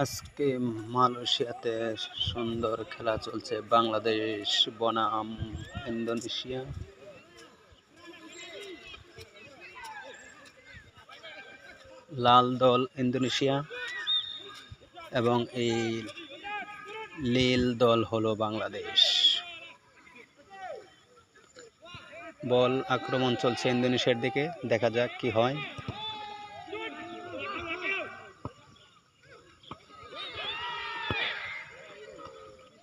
আজকে মালয়েশিয়াতে সুন্দর খেলা চলছে। বাংলাদেশ বনাম ইন্দোনেশিয়া। লাল দল ইন্দোনেশিয়া এবং এই নীল দল হলো বাংলাদেশ। বল আক্রমণ চলছে ইন্দোনেশিয়ার দিকে, দেখা যাক কি হয়।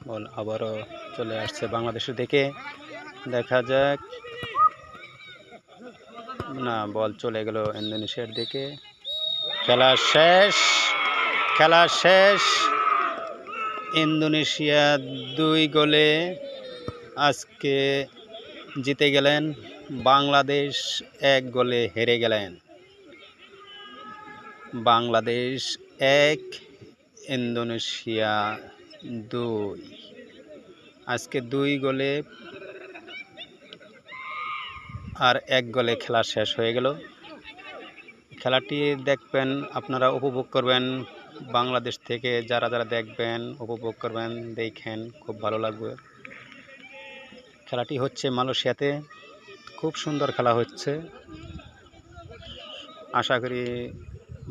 বল আবারও চলে আসছে বাংলাদেশের দিকে, দেখা যাক। না, বল চলে গেল ইন্দোনেশিয়ার দিকে। খেলা শেষ। ইন্দোনেশিয়া 2 গোলে আজকে জিতে গেলেন, বাংলাদেশ 1 গোলে হেরে গেলেন। বাংলাদেশ 1, ইন্দোনেশিয়া 2। আজকে 2 গোলে আর 1 গোলে খেলা শেষ হয়ে গেল। খেলাটি দেখবেন, আপনারা উপভোগ করবেন। বাংলাদেশ থেকে যারা দেখবেন, উপভোগ করবেন, দেখেন, খুব ভালো লাগবে। খেলাটি হচ্ছে মালয়েশিয়াতে, খুব সুন্দর খেলা হচ্ছে। আশা করি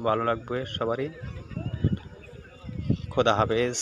ভালো লাগবে সবারই। খোদা হাফেজ।